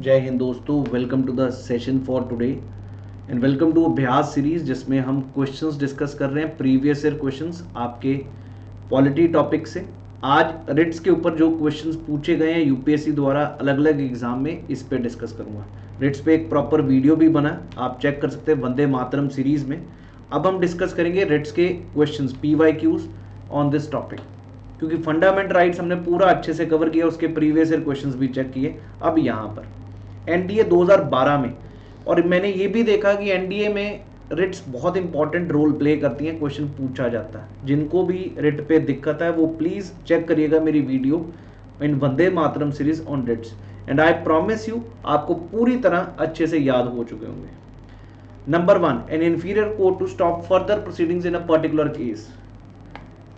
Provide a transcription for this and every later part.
जय हिंद दोस्तों, welcome to the session for today and welcome to Abhyas series, जिसमें हम क्वेश्चंस डिस्कस कर रहे हैं, प्रीवियस ईयर क्वेश्चंस आपके पॉलिटी टॉपिक से। आज रिट्स के ऊपर जो क्वेश्चंस पूछे गए हैं यूपीएससी द्वारा अलग अलग एग्जाम में, इस पे डिस्कस करूंगा। रिट्स पे एक प्रॉपर वीडियो भी बना, आप चेक कर सकते हैं वंदे मातरम सीरीज में। अब हम डिस्कस करेंगे रिट्स के questions PYQs on this topic, क्योंकि फंडामेंटल राइट्स हमने पूरा अच्छे से कवर किया, उसके प्रीवियस ईयर क्वेश्चंस भी चेक किए। अब यहाँ पर NDA 2012 में, और मैंने ये भी देखा कि NDA में रिट्स बहुत इंपॉर्टेंट रोल प्ले करती हैं, क्वेश्चन पूछा जाता है। जिनको भी रिट पे दिक्कत है वो प्लीज चेक करिएगा मेरी video in Vande Mataram series on writs, and I promise you आपको पूरी तरह अच्छे से याद हो चुके होंगे। Number 1, an inferior court to stop further proceedings in a particular case.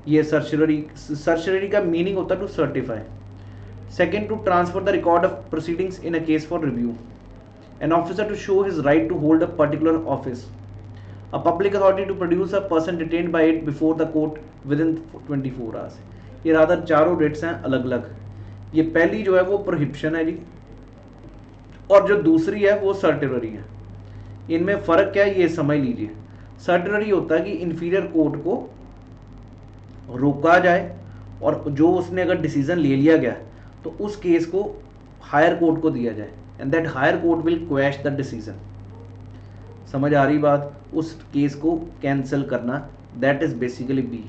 ये सर्चरी का मीनिंग होता है to certify. Second, to transfer the record of proceedings in a case for review. An officer to show his right to hold a particular office. A public authority to produce a person detained by it before the court within 24 hours. ये rather चारों dates हैं अलग अलग। ये पहली जो है वो प्रोहिबिशन है जी, और जो दूसरी है वो सर्टिलरी है। इनमें फर्क क्या है ये समझ लीजिए। सर्टिलरी होता है कि इंफीरियर कोर्ट को रोका जाए, और जो उसने अगर डिसीजन ले लिया गया तो उस केस को हायर कोर्ट को दिया जाए, and that higher court will quash the decision. समझ आ रही बात? उस केस को कैंसिल करना, दैट इज बेसिकली बी।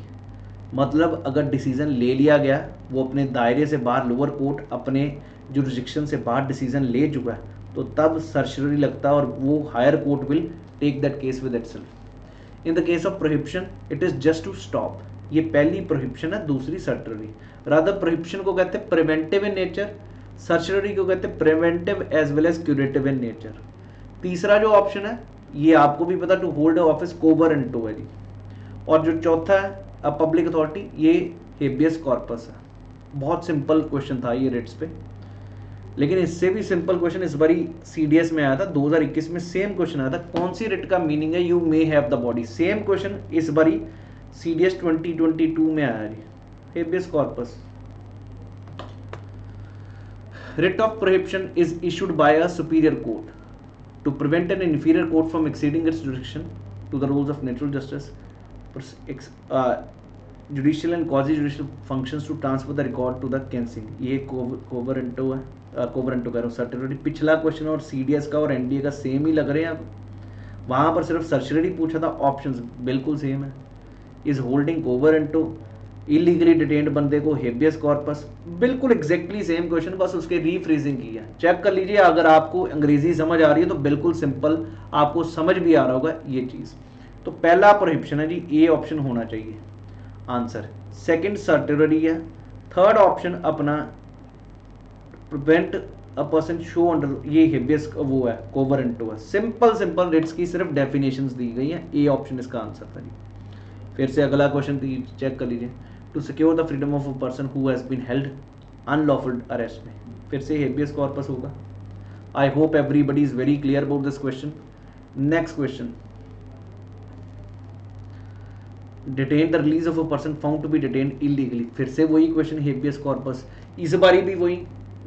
मतलब अगर डिसीजन ले लिया गया, वो अपने दायरे से बाहर, लोअर कोर्ट अपने जुरिस्डिक्शन से बाहर डिसीजन ले चुका है, तो तब सर्चरी लगता है और वो higher court will take that case with itself. In the case of prohibition it is just to stop. ये पहली प्रोहिबिशन है, दूसरी सर्चरी। रादर प्रोहिबिशन को कहते हैं प्रिवेंटिव इन नेचर, सर्चरी को कहते हैं preventive as well as curative in nature. तीसरा जो ऑप्शन है ये आपको भी पता, टू होल्ड ऑफिस कोवरेंटो है जी। और जो चौथा है अ पब्लिक अथॉरिटी, ये हेबियस कॉर्पस है। बहुत सिंपल क्वेश्चन था ये रिट्स पे, लेकिन इससे भी सिंपल क्वेश्चन इस बारी CDS में आया था 2021 में। सेम क्वेश्चन आया था, कौन सी रिट का मीनिंग है you may have the body. Same question इस बारी CDS 2022 में आया जी, habeas corpus. Writ of prohibition is issued by a superior court to prevent an inferior court from exceeding its jurisdiction to the rules of natural justice, judicial and quasi-judicial functions to transfer the record to the कैंसिंग। ये कोवरेंटो है, कोवरेंटो कह रहा हूँ, सर्टिलरी। पिछला question और CDS का और NDA का सेम ही लग रहे हैं। अब वहाँ पर सिर्फ सर्टिलरी पूछा था, ऑप्शंस बिल्कुल सेम है। इज होल्डिंग कोवरेंटो, इलीगली डिटेन्ड बंदे को हेबियस कॉर्पस, बिल्कुल एग्जैक्टली सेम क्वेश्चन, बस उसके रीफ्रेजिंग की है। चेक कर लीजिए, अगर आपको अंग्रेजी समझ आ रही है तो बिल्कुल सिंपल, आपको समझ भी आ रहा होगा ये चीज। तो पहला प्रोहिबिशन है जी, ए ऑप्शन होना चाहिए आंसर। सेकंड सर्टिलरी है। थर्ड ऑप्शन अपना prevent a person show under, ये हेबियस वो है, कोवरेंटो है। सिंपल सिंपल रिट्स की सिर्फ डेफिनेशंस दी गई हैं, ए ऑप्शन इसका आंसर था जी। फिर से अगला क्वेश्चन चेक कर लीजिए, to secure the freedom of a person who has been held unlawful arrest में, फिर से हेबियस कॉर्पस होगा। I hope everybody is very clear about this question. Next question, detain the release of a person found to be detained illegally, फिर से वही question, habeas corpus. इस बारी भी वही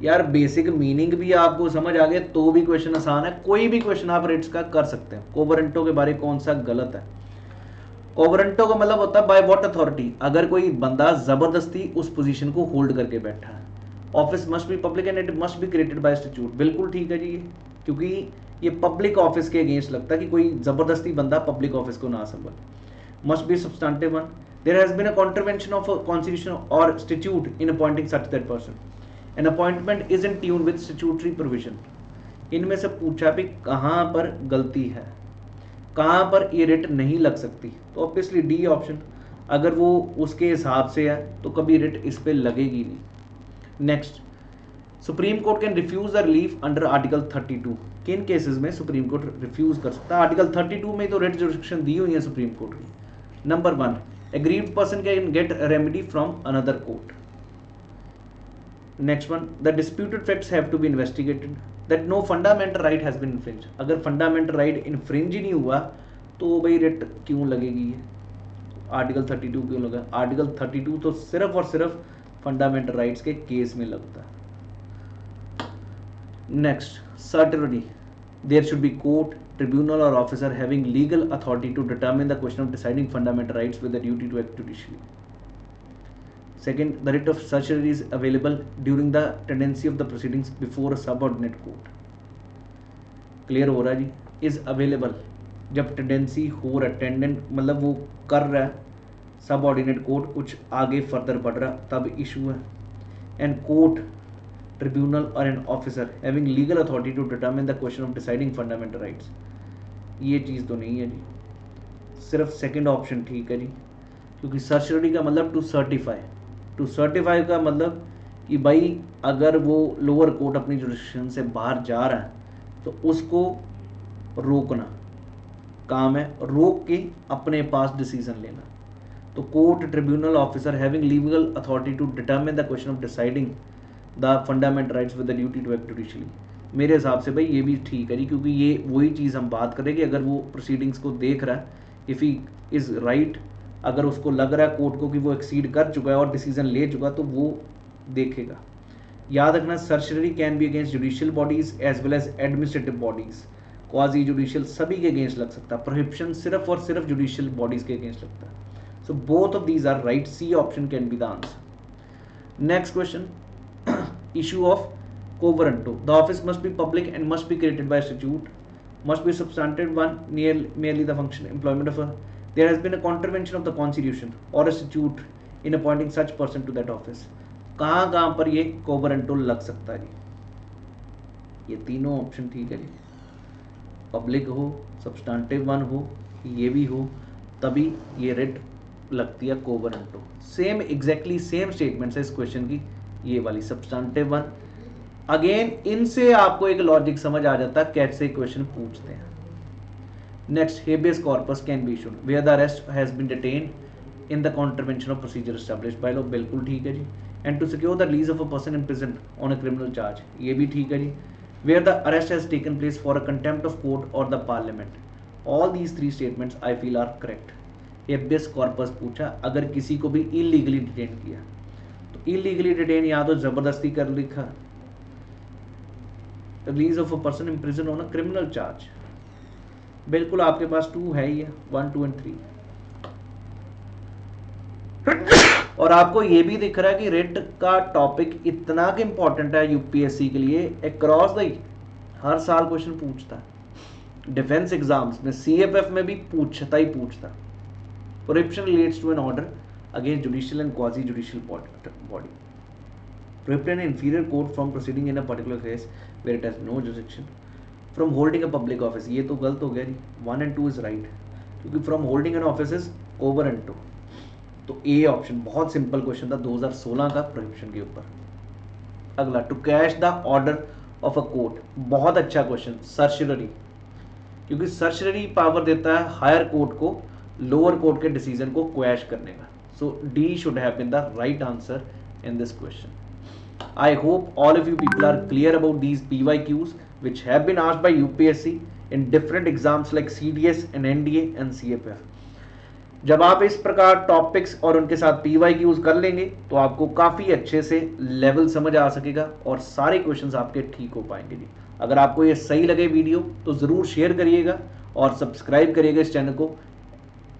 यार, बेसिक मीनिंग भी आपको समझ आ गया तो भी क्वेश्चन आसान है। कोई भी क्वेश्चन आप रिट्स का कर सकते हैं। कोवरेंटो के बारे कौन सा गलत है? कोवरेंटो का मतलब होता है बाय व्हाट अथॉरिटी, अगर कोई बंदा जबरदस्ती उस पोजीशन को होल्ड करके बैठा है। Office must be public and it must be created by statute, बिल्कुल ठीक है जी, क्योंकि ये पब्लिक ऑफिस के अगेंस्ट लगता है कि कोई जबरदस्ती बंदा पब्लिक ऑफिस को ना संभाले। Must be substantive one, there has been a contravention of constitution और statute in appointing such that person, an appointment is in tune with statutory provision. इनमें से पूछा भी कहां पर गलती है, कहां पर ये रिट नहीं लग सकती, तो ऑब्वियसली डी ऑप्शन। अगर वो उसके हिसाब से है तो कभी रिट इस पे लगेगी नहीं। Next, supreme court can refuse the relief under article 32। किन केसेस में सुप्रीम कोर्ट रिफ्यूज कर सकता है? आर्टिकल 32 में तो रिट जुरिस्डिक्शन दी हुई है सुप्रीम कोर्ट की। Number 1, aggrieved person can get remedy from another court. Next one, the disputed facts have to be investigated, that no fundamental right has been infringe. अगर फंडामेंटल राइट इन्फ्रिंज ही नहीं हुआ तो भाई रिट क्यों लगेगी? ये आर्टिकल 32 क्यों लगा? आर्टिकल 32 तो सिर्फ और सिर्फ फंडामेंटल राइट्स के केस में लगता है। Next, certainty. There should be court, tribunal or officer having legal authority to determine the question of deciding fundamental rights with the duty to act judicially. Second, the writ of certiorari is available during the tendency of the proceedings before a subordinate court. Clear हो रहा है जी? Is available जब tendency हो रहा है, टेंडेंट मतलब वो कर रहा है सबऑर्डिनेट कोर्ट कुछ आगे फर्दर बढ़ रहा तब इशू है. एंड कोर्ट, ट्रिब्यूनल और an officer having legal authority to determine the question of deciding fundamental rights. ये चीज़ तो नहीं है जी, सिर्फ सेकंड ऑप्शन ठीक है जी, क्योंकि सर्टियरी का मतलब टू सर्टिफाई. टू सर्टिफाई का मतलब कि भाई अगर वो लोअर कोर्ट अपनी जुरिडिक्शन से बाहर जा रहा है तो उसको रोकना काम है, रोक के अपने पास डिसीजन लेना. तो court, tribunal, officer having legal authority to determine the question of deciding the fundamental rights with the duty to act judicially. मेरे हिसाब से भाई ये भी ठीक है जी, क्योंकि ये वही चीज़ हम बात करें कि अगर वो प्रोसीडिंग्स को देख रहा है, इफ़ ही इज़ राइट, अगर उसको लग रहा है कोर्ट को कि वो एक्सीड कर चुका है और डिसीजन ले चुका तो वो देखेगा. याद रखना, certiorari can be against judicial bodies as well as administrative bodies, quasi judicial सभी के अगेंस्ट लग सकता है. प्रोहिबिशन सिर्फ और सिर्फ जुडिशियल बॉडीज के अगेंस्ट लगता है. So both of these are right. C option can be the answer. Next question, issue of quo warranto. The office must be public and must be created by statute, must be substantive one, merely the function employment of a. There has been a contravention of the constitution or a statute in appointing such person to that office. कहाँ पर ये quo warranto लग सकता है जी? ये तीनों option ठीक है जी. पब्लिक हो, सब्सटेंटिव वन हो, ये भी हो, तभी ये रिट लगती है quo warranto. Same exactly same statements है इस क्वेश्चन की, ये वाली सब्सटेंटिव वन. अगेन इनसे आपको एक लॉजिक समझ आ जाता है कैसे क्वेश्चन पूछते हैं. Next, habeas corpus can be issued where the arrest has been detained in the contravention of procedure established by law. बिल्कुल ठीक है जी. And to secure the release of a person in prison on a criminal charge. ये भी ठीक है जी. Where the arrest has taken place for a contempt of court और the parliament. All these three statements I feel are correct. Habeas corpus पूछा अगर किसी को भी इलीगली डिटेन किया, तो इलीगली डिटेन या तो जबरदस्ती कर लिखा, release of a person in prison on a criminal charge. बिल्कुल आपके पास 2 है ही है, 1, 2 and 3. और आपको ये भी दिख रहा है कि रिट का टॉपिक इतना कि इंपॉर्टेंट है यूपीएससी के लिए, अक्रॉस द हर साल क्वेश्चन पूछता है. डिफेंस एग्जाम्स में, सीएपीएफ में भी पूछता ही पूछता. Prohibition relates to an order against judicial and quasi-judicial body. Prohibit an inferior court from proceeding in a particular case where it has no jurisdiction. From holding a public office, ये तो गलत हो गया जी. 1 and 2 is right, क्योंकि from holding an office is quo warranto. तो A option बहुत simple question था 2016 का प्रोहिबिशन के ऊपर. अगला, to quash the order of a court. बहुत अच्छा क्वेश्चन. सर्टियरी, क्योंकि सर्टियरी पावर देता है हायर कोर्ट को लोअर कोर्ट के डिसीजन को क्वैश करने का. So D should have been the right answer in this question. I hope all of you people are clear about these PYQs which have been asked by UPSC in different exams like CDS and NDA and CAPF. जब आप इस प्रकार topics और उनके साथ PYQs कर लेंगे तो आपको काफ़ी अच्छे से लेवल समझ आ सकेगा और सारे क्वेश्चंस आपके ठीक हो पाएंगे जी. अगर आपको ये सही लगे वीडियो तो ज़रूर शेयर करिएगा और सब्सक्राइब करिएगा इस चैनल को.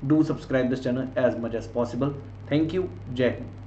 Do subscribe this channel as much as possible. Thank you. Jai Hind.